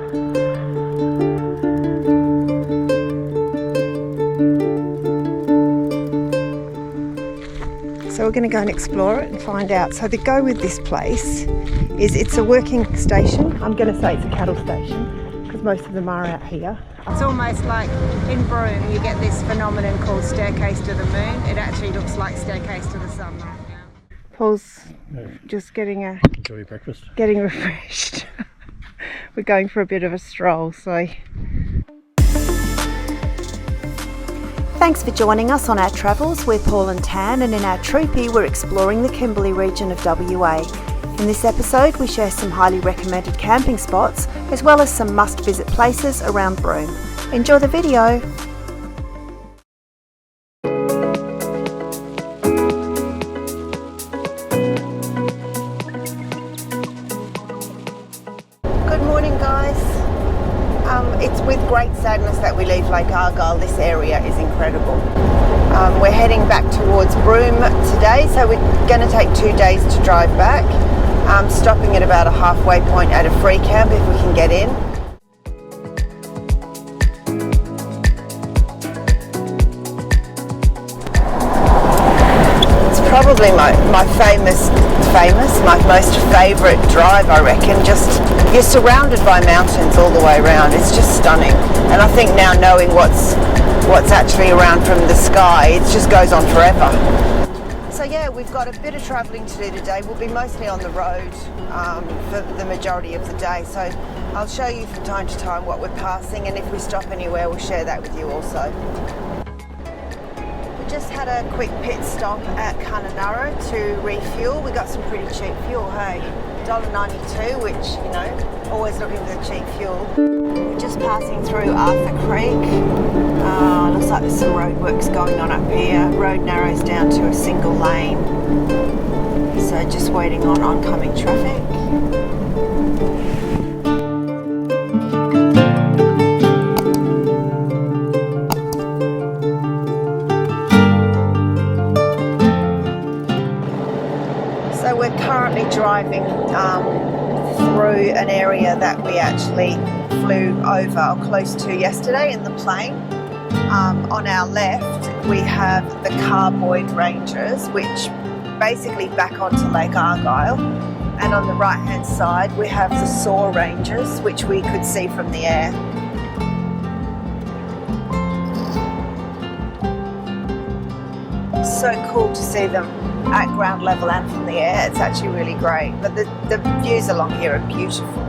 So we're going to go and explore it and find out. So the go with this place is it's a working station. I'm going to say it's a cattle station because most of them are out here. It's almost like in Broome you get this phenomenon called staircase to the moon. It actually looks like staircase to the sun right now. Paul's just getting breakfast. Getting refreshed. We're going for a bit of a stroll, so. Thanks for joining us on our travels. We're Paul and Tan, and in our troopy we're exploring the Kimberley region of WA. In this episode we share some highly recommended camping spots as well as some must-visit places around Broome. Enjoy the video! Good morning guys. It's with great sadness that we leave Lake Argyle. This area is incredible. We're heading back towards Broome today, so we're going to take 2 days to drive back, stopping at about a halfway point at a free camp if we can get in. It's probably my most favourite drive, I reckon. Just you're surrounded by mountains all the way around. It's just stunning. And I think now knowing what's actually around from the sky, it just goes on forever. So yeah, we've got a bit of travelling to do today. We'll be mostly on the road for the majority of the day. So I'll show you from time to time what we're passing, and if we stop anywhere, we'll share that with you also. We just had a quick pit stop at Gantheaume to refuel. We got some pretty cheap fuel, hey? $1.92, which, you know, always looking for the cheap fuel. We're just passing through Arthur Creek. Looks like there's some roadworks going on up here. Road narrows down to a single lane. So just waiting on oncoming traffic. So we're currently driving through an area that we actually flew over or close to yesterday in the plane. On our left we have the Carboyd Ranges, which basically back onto Lake Argyle, and on the right hand side we have the Saw Ranges, which we could see from the air. So cool to see them at ground level and from the air. It's actually really great, but the views along here are beautiful.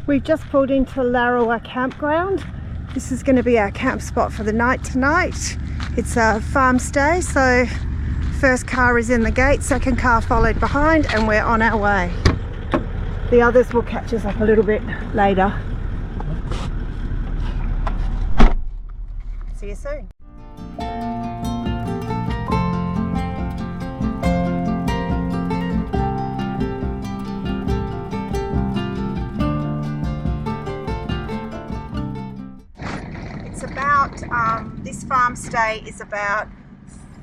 We've just pulled into Larawa campground. This is going to be our camp spot for the night tonight. It's a farm stay, so first car is in the gate, second car followed behind, and we're on our way. The others will catch us up a little bit later. See you soon. This farm stay is about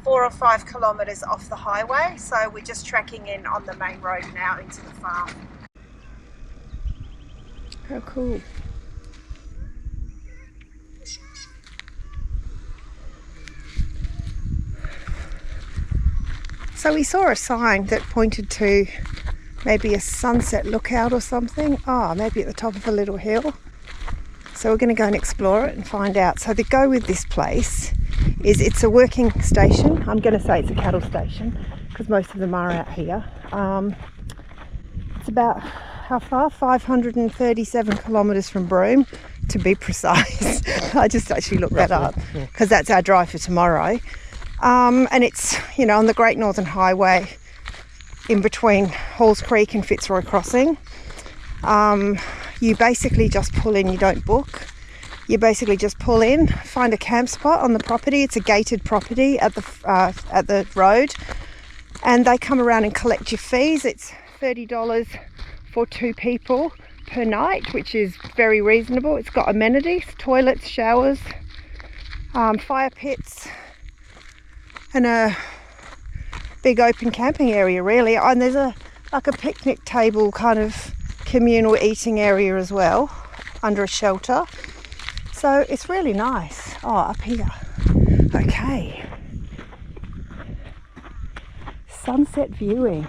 4 or 5 kilometres off the highway, so we're just trekking in on the main road now into the farm. How cool. So we saw a sign that pointed to maybe a sunset lookout or something. Oh, maybe at the top of a little hill. So So we're going to go and explore it and find out. So the go with this place is it's a working station. I'm going to say it's a cattle station because most of them are out here. It's about, how far? 537 kilometres from Broome, to be precise. I just actually looked that up because that's our drive for tomorrow. And it's, you know, on the Great Northern Highway in between Halls Creek and Fitzroy Crossing. You basically just pull in, you don't book. You basically just pull in, find a camp spot on the property. It's a gated property at the road, and they come around and collect your fees. It's $30 for 2 people per night, which is very reasonable. It's got amenities, toilets, showers, fire pits, and a big open camping area really. And there's like a picnic table kind of communal eating area as well under a shelter. So it's really nice. Oh, up here. Okay. Sunset viewing.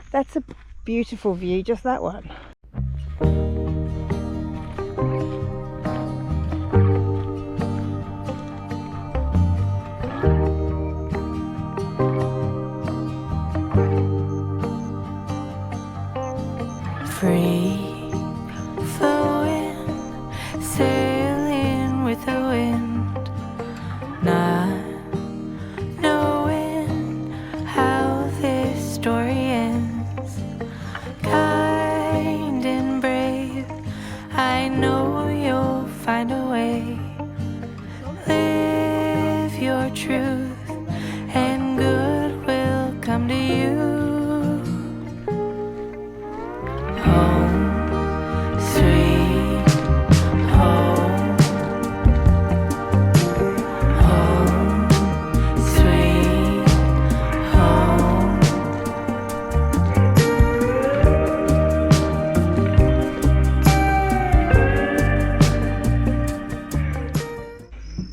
That's a beautiful view, just that one. Free flowing, sailing with the wind, not knowing how this story ends. Kind and brave, I know you'll find a way. Live your truth and good will come to you.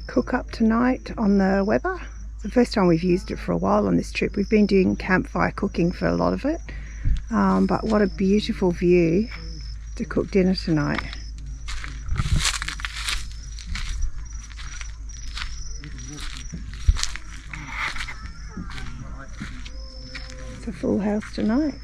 Cook up tonight on the Weber. It's the first time we've used it for a while on this trip. We've been doing campfire cooking for a lot of it, but what a beautiful view to cook dinner tonight. It's a full house tonight.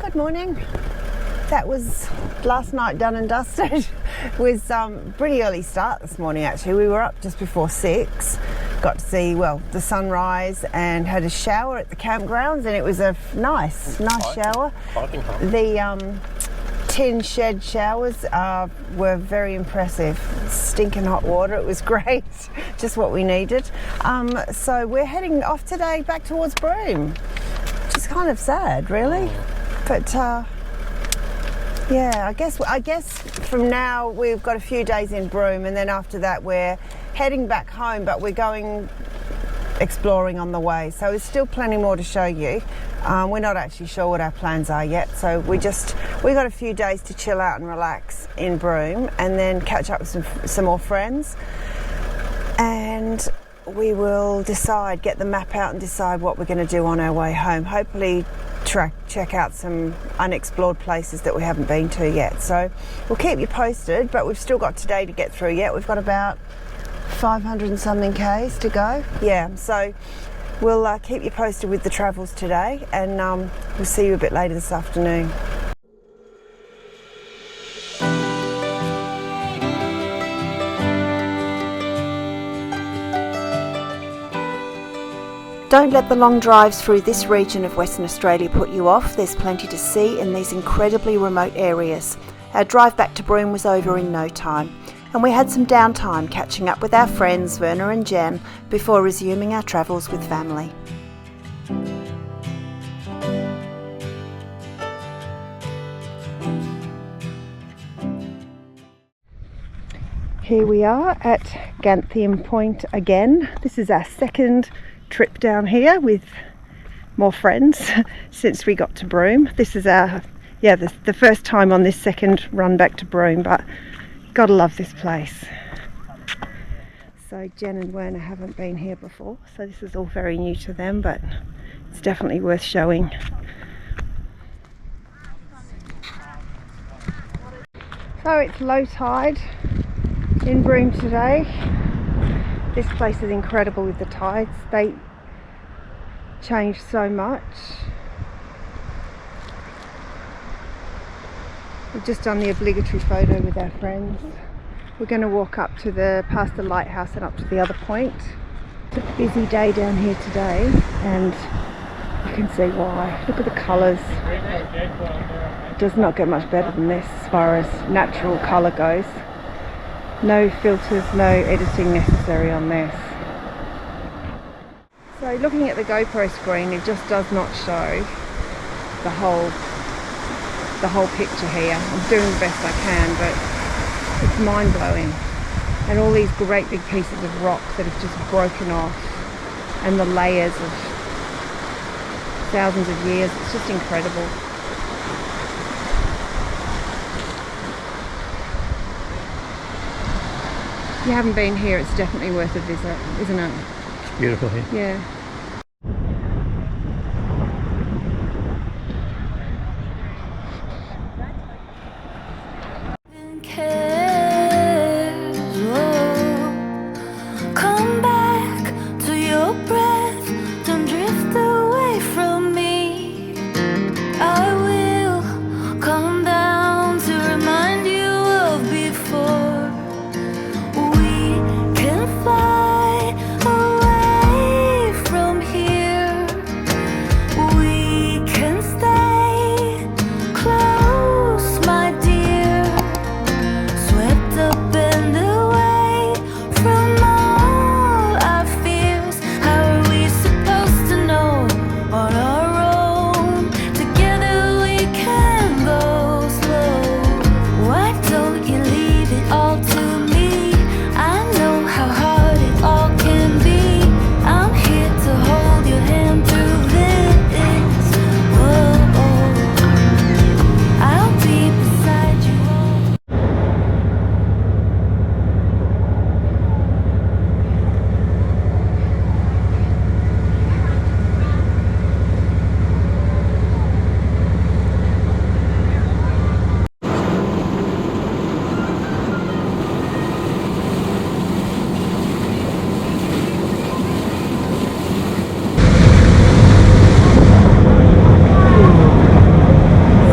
Good morning. That was last night done and dusted. It was pretty early start this morning actually. We were up just before 6. Got to see, well, the sunrise and had a shower at the campgrounds, and it was a nice shower. The tin shed showers were very impressive. Stinking hot water, it was great. Just what we needed. So we're heading off today back towards Broome, which is kind of sad really. But yeah, I guess from now we've got a few days in Broome, and then after that we're heading back home, but we're going exploring on the way. So there's still plenty more to show you. We're not actually sure what our plans are yet, so we got a few days to chill out and relax in Broome, and then catch up with some more friends, and we will get the map out and decide what we're going to do on our way home. Hopefully check out some unexplored places that we haven't been to yet. So we'll keep you posted, but we've still got today to get through yet. We've got about 500 and something Ks to go. Yeah, so we'll keep you posted with the travels today, and we'll see you a bit later this afternoon. Don't let the long drives through this region of Western Australia put you off. There's plenty to see in these incredibly remote areas. Our drive back to Broome was over in no time, and we had some downtime catching up with our friends Werner and Jen before resuming our travels with family. Here we are at Gantheaume Point again. This is our second trip down here with more friends since we got to Broome. This is our the first time on this second run back to Broome, but gotta love this place. So Jen and Werner haven't been here before, so this is all very new to them, but it's definitely worth showing. So it's low tide in Broome today. This place is incredible with the tides. They change so much. We've just done the obligatory photo with our friends. We're going to walk up to past the lighthouse and up to the other point. It's a busy day down here today, and you can see why. Look at the colours. It does not get much better than this as far as natural colour goes. No filters, no editing necessary on this. So looking at the GoPro screen, it just does not show the whole picture here. I'm doing the best I can, but it's mind-blowing. And all these great big pieces of rock that have just broken off, and the layers of thousands of years, it's just incredible. If you haven't been here, it's definitely worth a visit, isn't it? It's beautiful here. Yeah. Come back to your breath, don't drift away from me. I will come down to remind you of before. We can fly away from here. We can stay close, my dear. Swept up and away from all our fears. How are we supposed to know on our own? Together we can go slow. Why don't you leave it all to me? I know how hard it all can be. I'm here to hold your hand through this. Whoa, I'll be beside you.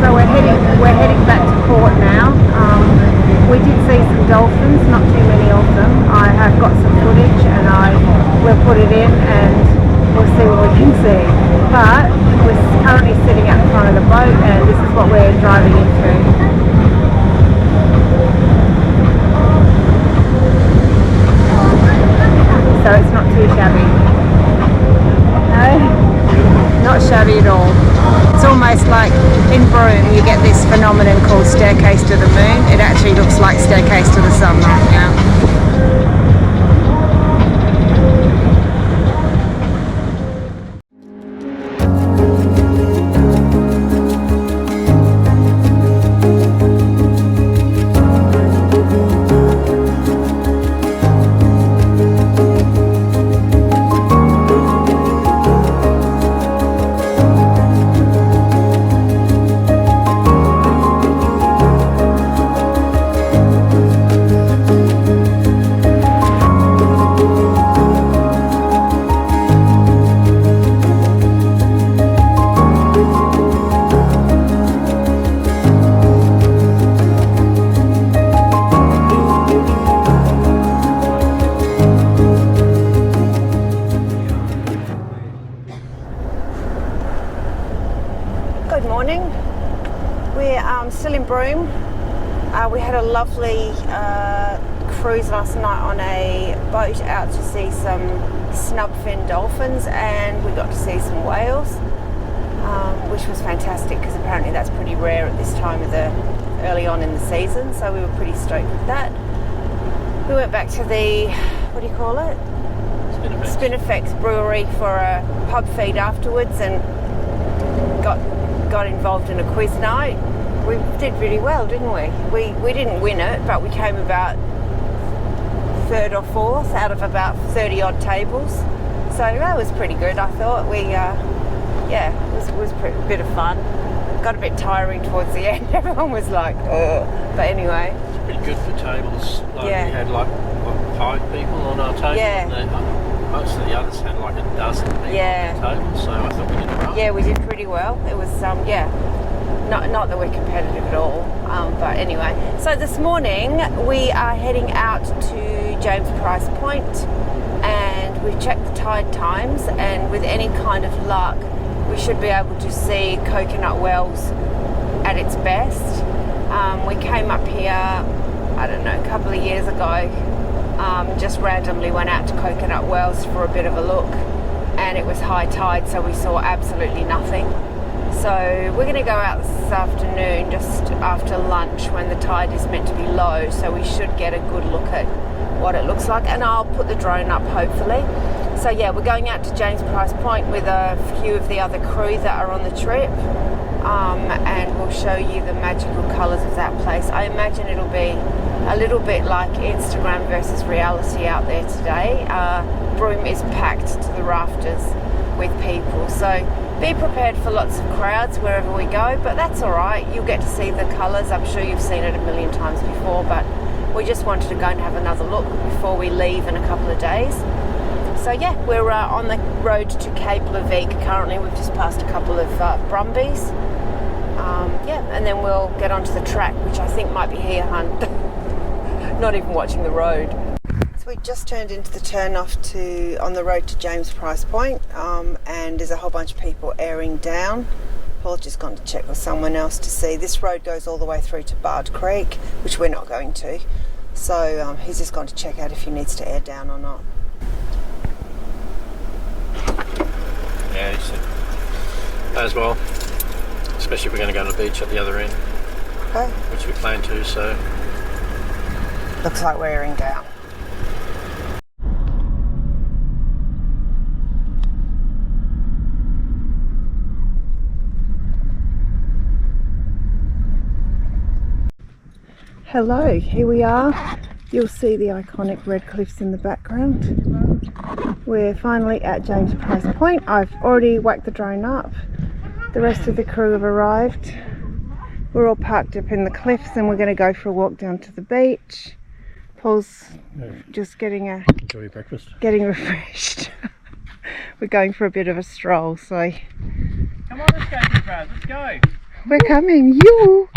So we're heading back to port now. We did see some dolphins, not too many of them. I have got some footage and I will put it in and we'll see what we can see. But we're currently sitting out in front of the boat and this is what we're driving into. So it's not too shabby. No? Not shabby at all. It's almost like in Broome you get this phenomenon called staircase to the moon. It actually looks like staircase to the sun right now. Good morning. We're still in Broome. We had a lovely cruise last night on a boat out to see some snubfin dolphins, and we got to see some whales, which was fantastic because apparently that's pretty rare at this time of the early on in the season, so we were pretty stoked with that. We went back to the, what do you call it? Spinifex Brewery for a pub feed afterwards, and got involved in a quiz night. We did really well, didn't we? We didn't win it, but we came about third or fourth out of about 30 odd tables. So that was pretty good, I thought. It was a bit of fun. Got a bit tiring towards the end. Everyone was like, ugh. But anyway. It's pretty good for tables. We had like 5 people on our table. Yeah. And most of the others had like a dozen people on their table. So I thought we did well. Yeah, we did pretty well. It was, not that we're competitive at all. But anyway. So this morning we are heading out to James Price Point, and we've checked the tide times, and with any kind of luck we should be able to see Coconut Wells at its best. We came up here, I don't know, a couple of years ago, just randomly went out to Coconut Wells for a bit of a look, and it was high tide, so we saw absolutely nothing. So we're going to go out this afternoon just after lunch when the tide is meant to be low, so we should get a good look at what it looks like, and I'll put the drone up hopefully. So yeah, we're going out to James Price Point with a few of the other crew that are on the trip, and we'll show you the magical colours of that place. I imagine it'll be a little bit like Instagram versus reality out there today. Broome is packed to the rafters with people, so be prepared for lots of crowds wherever we go, but that's alright. You'll get to see the colours. I'm sure you've seen it a million times before, but we just wanted to go and have another look before we leave in a couple of days. So yeah, we're on the road to Cape Leveque currently. We've just passed a couple of Brumbies. And then we'll get onto the track, which I think might be here, hun. Not even watching the road. So we just turned into the turn off on the road to James Price Point, and there's a whole bunch of people airing down. Paul's just gone to check with someone else to see. This road goes all the way through to Bard Creek, which we're not going to. So he's just gone to check out if he needs to air down or not. Yeah, he said as well. Especially if we're going to go to the beach at the other end. Okay. Which we plan to, so. Looks like we're airing down. Hello, here we are. You'll see the iconic red cliffs in the background. We're finally at James Price Point. I've already whacked the drone up. The rest of the crew have arrived. We're all parked up in the cliffs, and we're going to go for a walk down to the beach. Paul's just enjoy your breakfast. Getting refreshed. We're going for a bit of a stroll, so. Come on, let's go, Brad. Let's go. We're coming. You.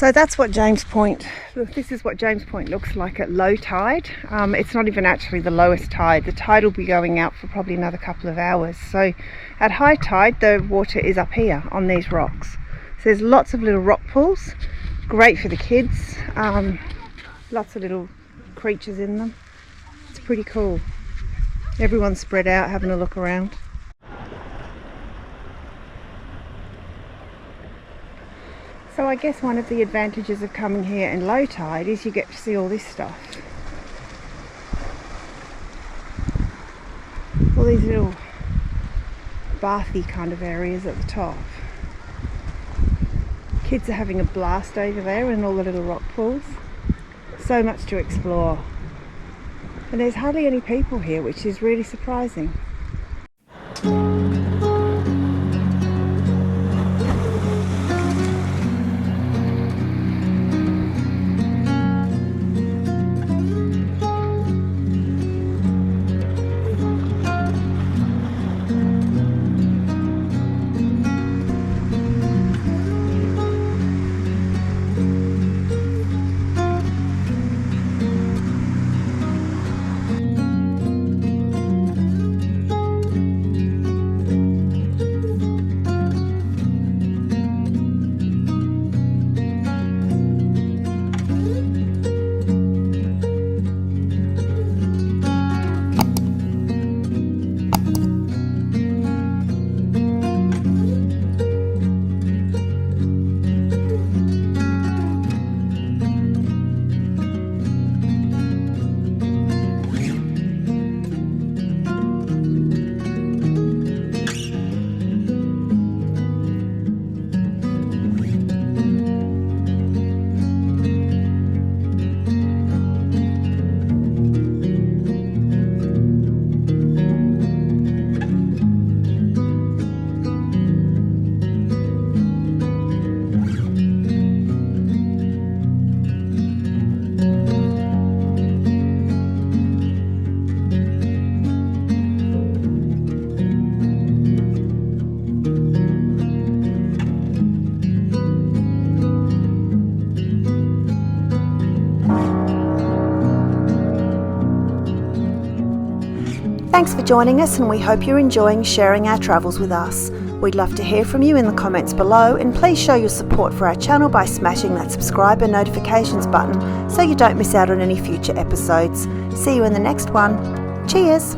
So that's what James Point, look, this is what James Point looks like at low tide. It's not even actually the lowest tide. The tide will be going out for probably another couple of hours. So at high tide, the water is up here on these rocks. So there's lots of little rock pools, great for the kids. Lots of little creatures in them. It's pretty cool. Everyone's spread out having a look around. So I guess one of the advantages of coming here in low tide is you get to see all this stuff. All these little bathy kind of areas at the top. Kids are having a blast over there in all the little rock pools. So much to explore. And there's hardly any people here, which is really surprising. Thanks for joining us, and we hope you're enjoying sharing our travels with us. We'd love to hear from you in the comments below, and please show your support for our channel by smashing that subscribe and notifications button so you don't miss out on any future episodes. See you in the next one. Cheers!